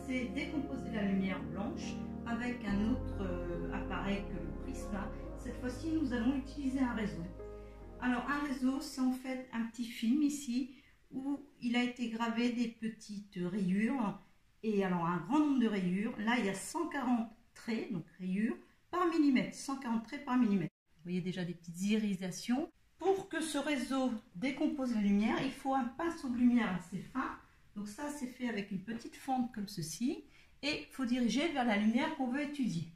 c'est décomposer la lumière blanche avec un autre appareil que le prisme. Cette fois-ci, nous allons utiliser un réseau. Alors un réseau, c'est en fait un petit film ici où il a été gravé des petites rayures. Et alors un grand nombre de rayures. Là, il y a 140 traits, donc rayures, par millimètre. 140 traits par millimètre. Vous voyez déjà des petites irisations. Pour que ce réseau décompose la lumière, il faut un pinceau de lumière assez fin. Donc ça, c'est fait avec une petite fente comme ceci. Et il faut diriger vers la lumière qu'on veut étudier.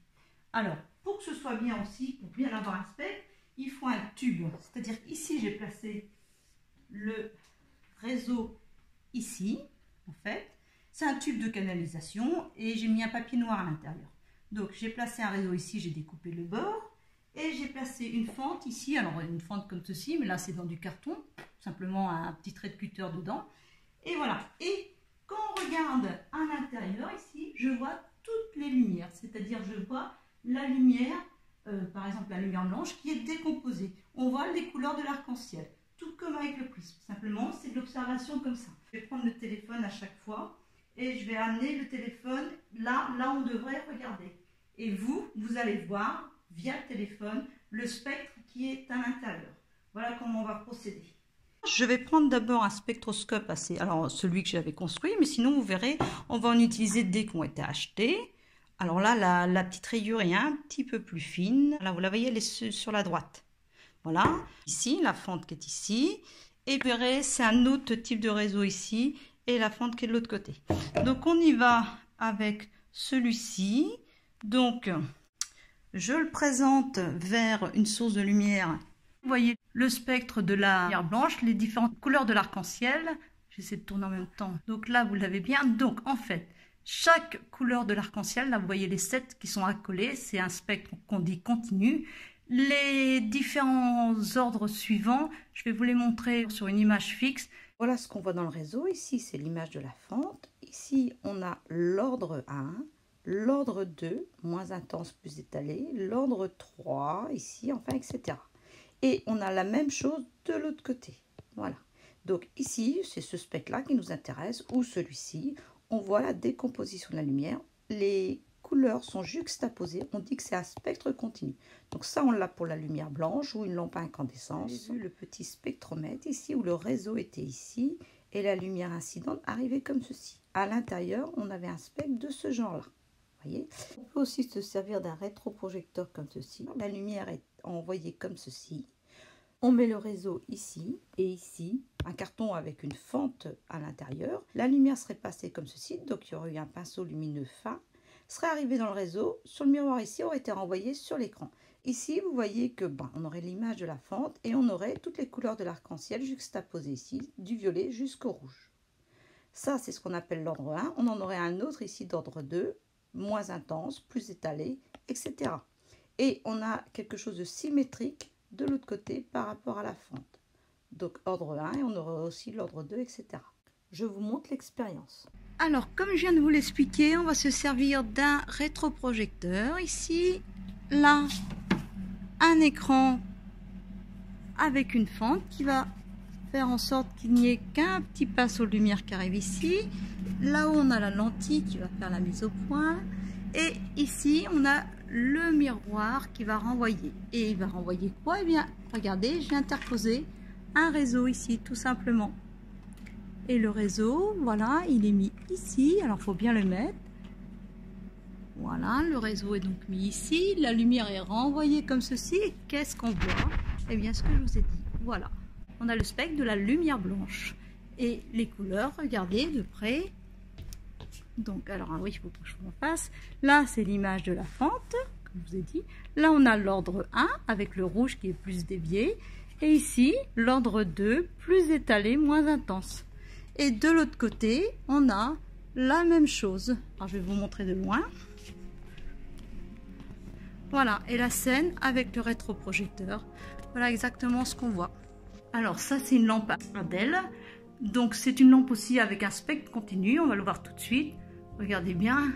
Alors, pour que ce soit bien aussi, pour bien avoir un spectre, il faut un tube. C'est-à-dire qu'ici, j'ai placé le réseau ici, en fait. C'est un tube de canalisation et j'ai mis un papier noir à l'intérieur. Donc, j'ai placé un réseau ici, j'ai découpé le bord. Et j'ai placé une fente ici, alors une fente comme ceci, mais là, c'est dans du carton. Simplement un petit trait de cutter dedans. Et voilà. Et quand on regarde à l'intérieur ici, je vois toutes les lumières. C'est-à-dire, je vois la lumière, par exemple la lumière blanche, qui est décomposée. On voit les couleurs de l'arc-en-ciel, tout comme avec le prisme. Simplement, c'est de l'observation comme ça. Je vais prendre le téléphone à chaque fois et je vais amener le téléphone là où on devrait regarder. Et vous allez voir, via le téléphone, le spectre qui est à l'intérieur. Voilà comment on va procéder. Je vais prendre d'abord un spectroscope alors celui que j'avais construit, mais sinon vous verrez, on va en utiliser dès qu'on été achetés. Alors là, la petite rayure est un petit peu plus fine. Là, vous la voyez, elle est sur la droite. Voilà. Ici, la fente qui est ici. Et vous verrez, c'est un autre type de réseau ici. Et la fente qui est de l'autre côté. Donc, on y va avec celui-ci. Donc, je le présente vers une source de lumière. Vous voyez le spectre de la lumière blanche, les différentes couleurs de l'arc-en-ciel. J'essaie de tourner en même temps. Donc là, vous l'avez bien. Donc, en fait, chaque couleur de l'arc-en-ciel, là vous voyez les 7 qui sont accolés, c'est un spectre qu'on dit continu. Les différents ordres suivants, je vais vous les montrer sur une image fixe. Voilà ce qu'on voit dans le réseau. Ici, c'est l'image de la fente. Ici, on a l'ordre 1, l'ordre 2, moins intense, plus étalé, l'ordre 3, ici, enfin, etc. Et on a la même chose de l'autre côté. Voilà. Donc ici, c'est ce spectre-là qui nous intéresse, ou celui-ci. On voit la décomposition de la lumière. Les couleurs sont juxtaposées. On dit que c'est un spectre continu. Donc ça, on l'a pour la lumière blanche ou une lampe à incandescence. J'ai vu le petit spectromètre ici où le réseau était ici et la lumière incidente arrivait comme ceci. À l'intérieur, on avait un spectre de ce genre-là. Voyez, on peut aussi se servir d'un rétroprojecteur comme ceci. La lumière est envoyée comme ceci. On met le réseau ici et ici, un carton avec une fente à l'intérieur. La lumière serait passée comme ceci, donc il y aurait eu un pinceau lumineux fin, serait arrivé dans le réseau, sur le miroir ici, aurait été renvoyé sur l'écran. Ici, vous voyez que on aurait l'image de la fente et on aurait toutes les couleurs de l'arc-en-ciel juxtaposées ici, du violet jusqu'au rouge. Ça, c'est ce qu'on appelle l'ordre 1. On en aurait un autre ici d'ordre 2, moins intense, plus étalé, etc. Et on a quelque chose de symétrique de l'autre côté par rapport à la fente. Donc ordre 1 et on aura aussi l'ordre 2, etc. Je vous montre l'expérience. Alors comme je viens de vous l'expliquer, on va se servir d'un rétroprojecteur. Ici, là, un écran avec une fente qui va faire en sorte qu'il n'y ait qu'un petit pinceau de lumière qui arrive ici. Là où on a la lentille qui va faire la mise au point. Et ici, on a le miroir qui va renvoyer. Et il va renvoyer quoi? Eh bien, regardez, j'ai interposé un réseau ici, tout simplement. Et le réseau, voilà, il est mis ici. Alors, il faut bien le mettre. Voilà, le réseau est donc mis ici. La lumière est renvoyée comme ceci. Et qu'est-ce qu'on voit? Eh bien, ce que je vous ai dit. Voilà, on a le spectre de la lumière blanche. Et les couleurs, regardez de près. Donc, alors, oui, il faut que je vous en fasse. Là, c'est l'image de la fente, comme je vous ai dit. Là, on a l'ordre 1, avec le rouge qui est plus dévié. Et ici, l'ordre 2, plus étalé, moins intense. Et de l'autre côté, on a la même chose. Alors, je vais vous montrer de loin. Voilà, et la scène avec le rétroprojecteur. Voilà exactement ce qu'on voit. Alors, ça, c'est une lampe Ardell. Donc, c'est une lampe aussi avec un spectre continu. On va le voir tout de suite. Regardez bien.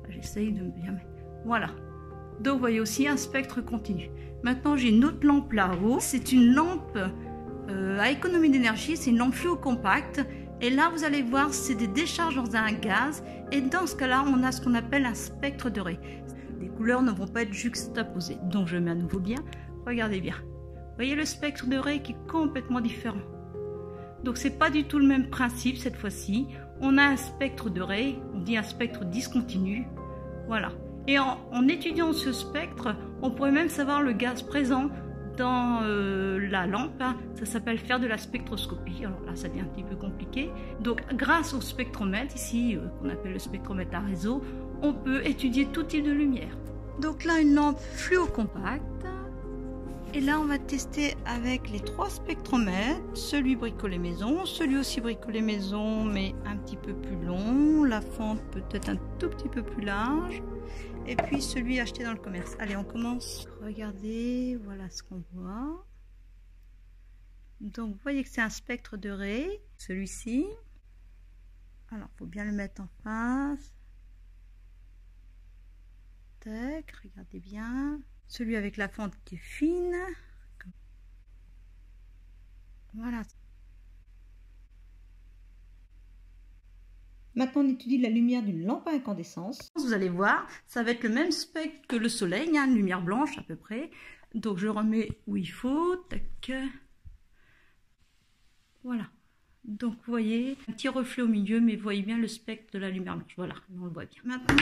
J'essaye de bien mettre. Voilà. Donc, vous voyez aussi un spectre continu. Maintenant, j'ai une autre lampe là-haut. C'est une lampe à économie d'énergie. C'est une lampe fluo compacte Et là, vous allez voir, c'est des décharges dans un gaz. Et dans ce cas-là, on a ce qu'on appelle un spectre de raies. Les couleurs ne vont pas être juxtaposées. Donc, je mets à nouveau bien. Regardez bien. Vous voyez le spectre de raies qui est complètement différent. Donc, c'est pas du tout le même principe cette fois-ci. On a un spectre de raies. On dit un spectre discontinu. Voilà. Et en étudiant ce spectre, on pourrait même savoir le gaz présent dans la lampe, hein. Ça s'appelle faire de la spectroscopie. Alors là, ça devient un petit peu compliqué. Donc, grâce au spectromètre, ici, qu'on appelle le spectromètre à réseau, on peut étudier tout type de lumière. Donc là, une lampe fluocompacte. Et là, on va tester avec les 3 spectromètres. Celui bricolé maison, celui aussi bricolé maison, mais un petit peu plus long. La fente peut-être un tout petit peu plus large. Et puis celui acheté dans le commerce. Allez, on commence. Regardez, voilà ce qu'on voit. Donc, vous voyez que c'est un spectre de raies. Celui-ci. Alors, il faut bien le mettre en face. Tac, regardez bien. Celui avec la fente qui est fine. Voilà. Maintenant, on étudie la lumière d'une lampe à incandescence. Vous allez voir, ça va être le même spectre que le soleil, hein, une lumière blanche à peu près. Donc, je remets où il faut. Tac. Voilà. Donc, vous voyez, un petit reflet au milieu, mais vous voyez bien le spectre de la lumière blanche. Voilà, on le voit bien. Maintenant,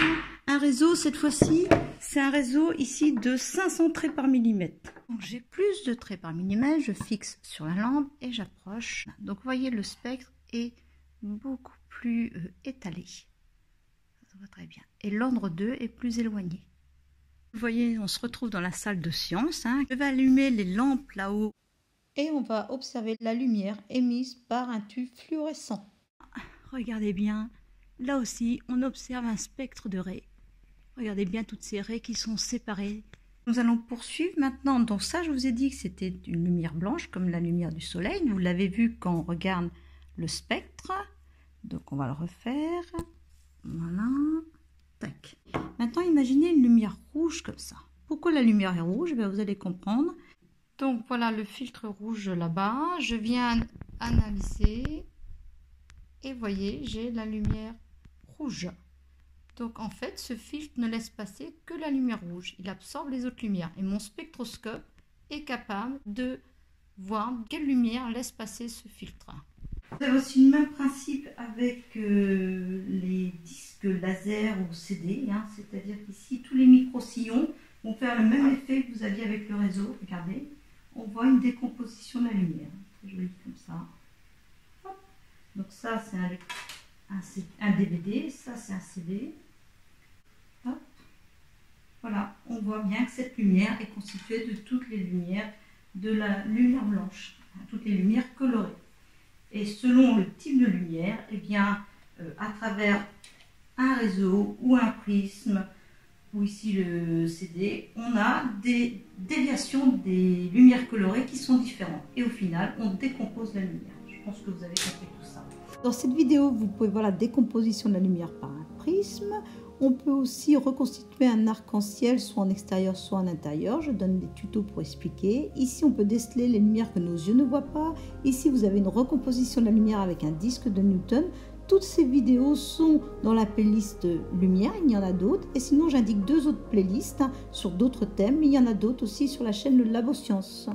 un réseau, cette fois-ci, c'est un réseau ici de 500 traits par millimètre. Donc, j'ai plus de traits par millimètre, je fixe sur la lampe et j'approche. Donc, vous voyez, le spectre est beaucoup plus étalé. Ça va très bien. Et l'ordre 2 est plus éloigné. Vous voyez, on se retrouve dans la salle de sciences, hein. Je vais allumer les lampes là-haut. Et on va observer la lumière émise par un tube fluorescent. Regardez bien, là aussi on observe un spectre de raies. Regardez bien toutes ces raies qui sont séparées. Nous allons poursuivre maintenant. Donc ça, je vous ai dit que c'était une lumière blanche comme la lumière du soleil. Vous l'avez vu quand on regarde le spectre. Donc on va le refaire. Voilà. Tac. Maintenant, imaginez une lumière rouge comme ça. Pourquoi la lumière est rouge? Vous allez comprendre. Donc voilà le filtre rouge là-bas, je viens analyser et voyez, j'ai la lumière rouge. Donc en fait, ce filtre ne laisse passer que la lumière rouge, il absorbe les autres lumières et mon spectroscope est capable de voir quelle lumière laisse passer ce filtre. Vous avez aussi le même principe avec les disques laser ou CD, hein, c'est-à-dire qu'ici tous les micro-sillons vont faire le même effet que vous aviez avec le réseau, regardez. On voit une décomposition de la lumière. C'est joli comme ça. Hop. Donc ça, c'est un DVD. Ça, c'est un CD. Hop. Voilà, on voit bien que cette lumière est constituée de toutes les lumières de la lumière blanche, toutes les lumières colorées. Et selon le type de lumière, eh bien, à travers un réseau ou un prisme, ou ici le CD, on a des déviations des lumières colorées qui sont différentes. Et au final, on décompose la lumière. Je pense que vous avez compris tout ça. Dans cette vidéo, vous pouvez voir la décomposition de la lumière par un prisme. On peut aussi reconstituer un arc-en-ciel, soit en extérieur, soit en intérieur. Je donne des tutos pour expliquer. Ici, on peut déceler les lumières que nos yeux ne voient pas. Ici, vous avez une recomposition de la lumière avec un disque de Newton. Toutes ces vidéos sont dans la playlist lumière, il y en a d'autres. Et sinon, j'indique 2 autres playlists sur d'autres thèmes. Il y en a d'autres aussi sur la chaîne Le Labo Science.